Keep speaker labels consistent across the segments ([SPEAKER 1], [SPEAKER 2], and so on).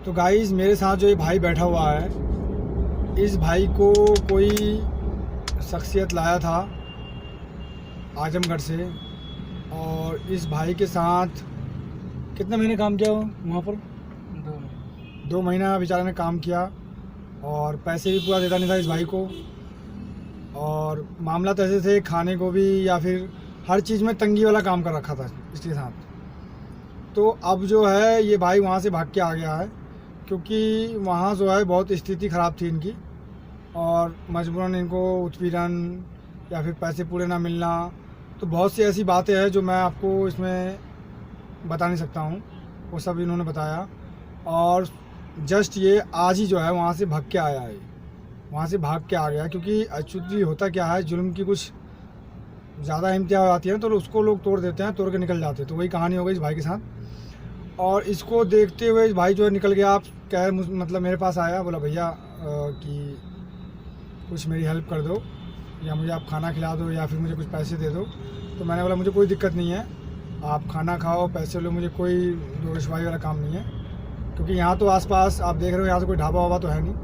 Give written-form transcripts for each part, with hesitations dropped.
[SPEAKER 1] तो गाइस मेरे साथ जो ये भाई बैठा हुआ है, इस भाई को कोई शख्सियत लाया था आजमगढ़ से, और इस भाई के साथ कितने महीने काम किया वहाँ पर? 2 महीना बेचारे ने काम किया, और पैसे भी पूरा देता नहीं था इस भाई को। और मामला तो ऐसे थे, खाने को भी या फिर हर चीज़ में तंगी वाला काम कर रखा था इसके साथ। तो अब जो है ये भाई वहाँ से भाग के आ गया है, क्योंकि वहाँ जो है बहुत स्थिति ख़राब थी इनकी, और मजबूरन इनको उत्पीड़न या फिर पैसे पूरे ना मिलना, तो बहुत सी ऐसी बातें हैं जो मैं आपको इसमें बता नहीं सकता हूँ, वो सब इन्होंने बताया। और जस्ट ये आज ही जो है वहाँ से भाग के आया है, वहाँ से भाग के आ गया, क्योंकि एक्चुअली होता क्या है, जुल्म की कुछ ज़्यादा हिम्मतियाँ आती है तो उसको लोग तोड़ देते हैं, तोड़ के निकल जाते हैं। तो वही कहानी हो गई इस भाई के साथ। और इसको देखते हुए इस भाई जो है निकल गया। आप कह मतलब मेरे पास आया, बोला भैया कि कुछ मेरी हेल्प कर दो, या मुझे आप खाना खिला दो, या फिर मुझे कुछ पैसे दे दो। तो मैंने बोला मुझे कोई दिक्कत नहीं है, आप खाना खाओ, पैसे लो, मुझे कोई दो रसवाई वाला काम नहीं है, क्योंकि यहाँ तो आसपास आप देख रहे हो यहाँ से कोई ढाबा वाबा तो है नहीं।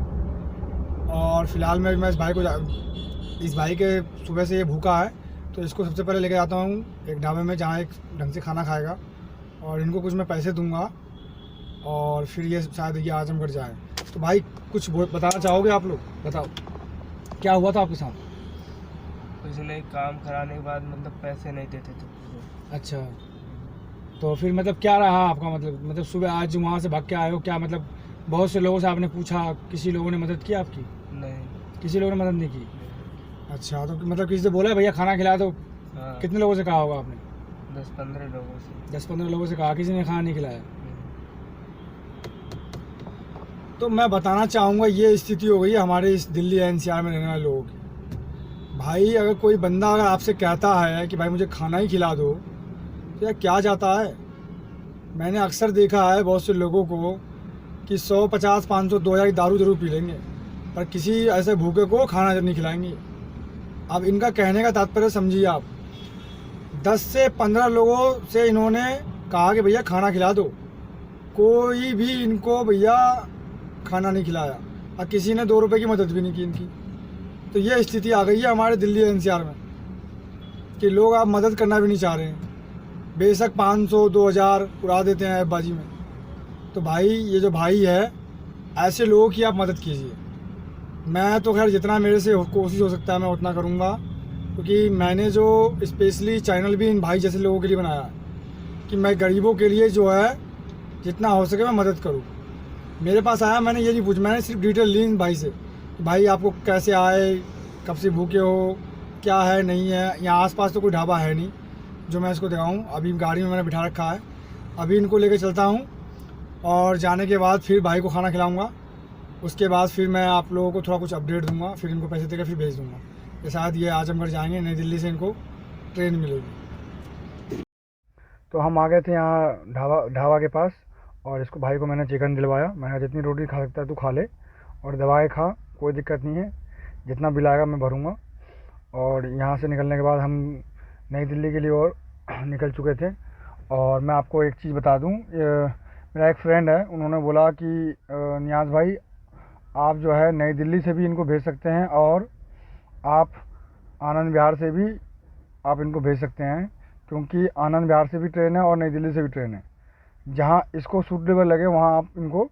[SPEAKER 1] और फिलहाल मैं इस भाई के सुबह से ये भूखा है, तो इसको सबसे पहले लेके जाता हूँ एक ढाबे में जहाँ एक ढंग से खाना खाएगा, और इनको कुछ मैं पैसे दूंगा, और फिर ये शायद ये आजमगढ़ जाए। तो भाई कुछ बताना चाहोगे आप लोग? बताओ क्या हुआ था आपके साथ?
[SPEAKER 2] कुछ नहीं, काम कराने के बाद मतलब पैसे नहीं देते थे।
[SPEAKER 1] अच्छा, तो फिर मतलब क्या रहा आपका? मतलब सुबह आज वहाँ से भाग के आए हो, क्या मतलब बहुत से लोगों से आपने पूछा, किसी लोगों ने मदद की आपकी?
[SPEAKER 2] नहीं,
[SPEAKER 1] किसी लोगों ने मदद नहीं की। अच्छा, तो मतलब किसी से बोला भैया खाना खिला दो?
[SPEAKER 2] हाँ।
[SPEAKER 1] कितने लोगों से कहा होगा आपने?
[SPEAKER 2] 10-15 लोगों से।
[SPEAKER 1] 10-15 लोगों से कहा, किसी ने खाना नहीं खिलाया? तो मैं बताना चाहूँगा ये स्थिति हो गई है हमारे इस दिल्ली एनसीआर में रहने वाले लोगों की। भाई अगर कोई बंदा अगर आपसे कहता है कि भाई मुझे खाना ही खिला दो, तो यार क्या जाता है? मैंने अक्सर देखा है बहुत से लोगों को कि 100, 50, 500, 2000 की दारू जरूर पी लेंगे, पर किसी ऐसे भूखे को खाना नहीं खिलाएंगे। अब इनका कहने का तात्पर्य समझिए आप, 10 से 15 लोगों से इन्होंने कहा कि भैया खाना खिला दो, कोई भी इनको भैया खाना नहीं खिलाया, और किसी ने 2 रुपए की मदद भी नहीं की इनकी। तो ये स्थिति आ गई है हमारे दिल्ली एनसीआर में कि लोग आप मदद करना भी नहीं चाह रहे हैं, बेशक 500, 2000 उड़ा देते हैं बाजी में। तो भाई ये जो भाई है, ऐसे लोगों की आप मदद कीजिए। मैं तो खैर जितना मेरे से कोशिश हो सकता है मैं उतना करूँगा, क्योंकि मैंने जो स्पेशली चैनल भी इन भाई जैसे लोगों के लिए बनाया कि मैं गरीबों के लिए जो है जितना हो सके मैं मदद करूँ। मेरे पास आया, मैंने ये नहीं पूछा, मैंने सिर्फ डिटेल ली इन भाई से कि भाई आपको कैसे आए, कब से भूखे हो, क्या है नहीं है। यहाँ आसपास तो कोई ढाबा है नहीं जो मैं इसको दिखाऊँ। अभी गाड़ी में मैंने बिठा रखा है, अभी इनको लेकर चलता हूँ, और जाने के बाद फिर भाई को खाना खिलाऊँगा। उसके बाद फिर मैं आप लोगों को थोड़ा कुछ अपडेट दूंगा, फिर इनको पैसे देकर फिर भेज दूंगा। ये शायद ये आजमगढ़ जाएंगे, नई दिल्ली से इनको ट्रेन मिलेगी। तो हम आ गए थे यहाँ ढाबा के पास, और इसको भाई को मैंने चिकन दिलवाया। मैंने जितनी रोटी खा सकता है तू खा ले, और दवाएँ खा, कोई दिक्कत नहीं है, जितना बिल आएगा मैं भरूँगा। और यहाँ से निकलने के बाद हम नई दिल्ली के लिए और निकल चुके थे। और मैं आपको एक चीज़ बता दूँ, मेरा एक फ्रेंड है, उन्होंने बोला कि नियाज़ भाई आप जो है नई दिल्ली से भी इनको भेज सकते हैं, और आप आनंद विहार से भी आप इनको भेज सकते हैं, क्योंकि आनंद विहार से भी ट्रेन है और नई दिल्ली से भी ट्रेन है। जहाँ इसको सूटेबल लगे वहाँ आप इनको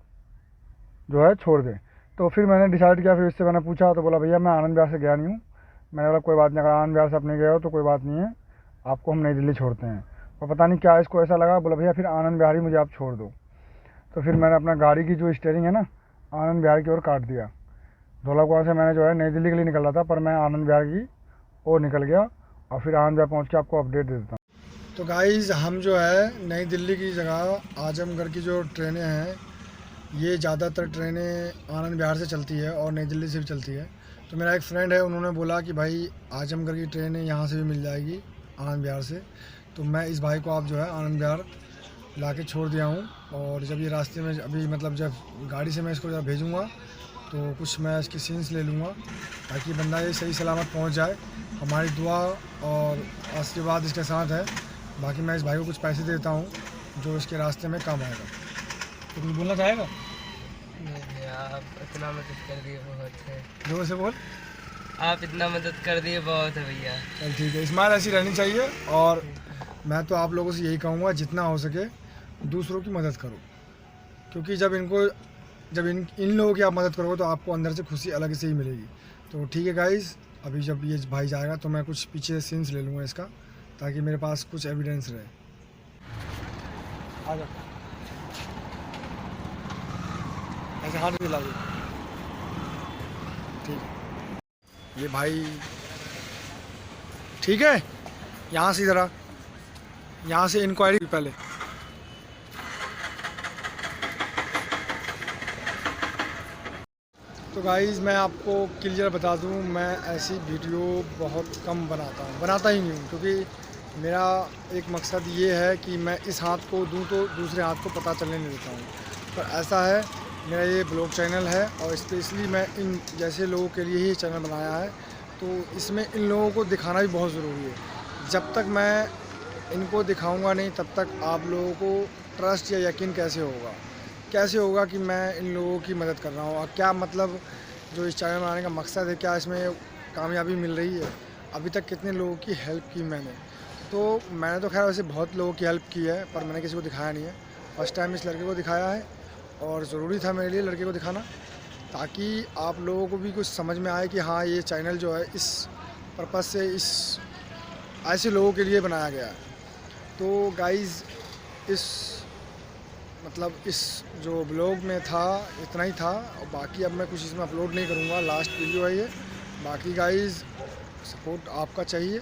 [SPEAKER 1] जो है छोड़ दें। तो फिर मैंने डिसाइड किया, फिर इससे मैंने पूछा तो बोला भैया मैं आनंद विहार से गया नहीं हूँ। मैंने बोला कोई बात नहीं, अगर आनंद विहार से आप नहीं गए हो तो कोई बात नहीं है, आपको हम नई दिल्ली छोड़ते हैं। और पता नहीं क्या इसको ऐसा लगा, बोला भैया फिर आनंद विहार ही मुझे आप छोड़ दो। तो फिर मैंने अपना गाड़ी की जो स्टीयरिंग है ना, आनंद विहार की ओर काट दिया। धौलाकुआं से मैंने जो है नई दिल्ली के लिए निकल रहा था, पर मैं आनंद विहार की ओर निकल गया, और फिर आनंद विहार पहुँच के आपको अपडेट दे देता हूँ। तो गाइज़ हम जो है नई दिल्ली की जगह आजमगढ़ की जो ट्रेनें हैं, ये ज़्यादातर ट्रेनें आनंद विहार से चलती है और नई दिल्ली से भी चलती है। तो मेरा एक फ्रेंड है, उन्होंने बोला कि भाई आजमगढ़ की ट्रेनें यहाँ से भी मिल जाएगी आनंद विहार से। तो मैं इस भाई को आप जो है आनंद विहार ला के छोड़ दिया हूँ। और जब ये रास्ते में अभी मतलब जब गाड़ी से मैं इसको जब भेजूँगा तो कुछ मैं इसकी सीन्स ले लूँगा, ताकि बंदा ये सही सलामत पहुँच जाए। हमारी दुआ और आशीर्वाद इसके साथ है। बाकी मैं इस भाई को कुछ पैसे देता हूँ जो इसके रास्ते में काम आएगा। तो कुछ बोलना चाहेगा?
[SPEAKER 2] नहीं भैया, आप इतना मदद कर दिए बहुत है।
[SPEAKER 1] जोर से बोल।
[SPEAKER 2] आप इतना मदद कर दिए बहुत है भैया।
[SPEAKER 1] चल ठीक है, स्माइल ऐसी रहनी चाहिए। और मैं तो आप लोगों से यही कहूँगा, जितना हो सके दूसरों की मदद करो, क्योंकि जब इन लोगों की आप मदद करोगे तो आपको अंदर से खुशी अलग से ही मिलेगी। तो ठीक है गाइस, अभी जब ये भाई जाएगा तो मैं कुछ पीछे सीन्स ले लूँगा इसका, ताकि मेरे पास कुछ एविडेंस रहे। आ जा, ऐसे हाथ भी ला दो। ठीक है, ये भाई ठीक है, यहाँ से ज़रा, यहाँ से इंक्वायरी पहले। तो गाइज़ मैं आपको क्लियर बता दूँ, मैं ऐसी वीडियो बहुत कम बनाता ही नहीं हूँ, क्योंकि मेरा एक मकसद ये है कि मैं इस हाथ को दूँ तो दूसरे हाथ को पता चलने नहीं देता हूँ। पर ऐसा है, मेरा ये ब्लॉग चैनल है और स्पेशली मैं इन जैसे लोगों के लिए ही चैनल बनाया है। तो इसमें इन लोगों को दिखाना भी बहुत ज़रूरी है। जब तक मैं इनको दिखाऊंगा नहीं, तब तक आप लोगों को ट्रस्ट या यकीन कैसे होगा कि मैं इन लोगों की मदद कर रहा हूँ। और क्या मतलब जो इस चैनल बनाने का मकसद है, क्या इसमें कामयाबी मिल रही है, अभी तक कितने लोगों की हेल्प की मैंने तो खैर वैसे बहुत लोगों की हेल्प की है, पर मैंने किसी को दिखाया नहीं है। फर्स्ट टाइम इस लड़के को दिखाया है और ज़रूरी था मेरे लिए लड़के को दिखाना, ताकि आप लोगों को भी कुछ समझ में आए कि हाँ, ये चैनल जो है इस पर्पज़ से ऐसे लोगों के लिए बनाया गया है। तो गाइज़ इस जो ब्लॉग में था इतना ही था, और बाकी अब मैं कुछ इसमें अपलोड नहीं करूँगा, लास्ट वीडियो है ये। बाकी गाइज़ सपोर्ट आपका चाहिए।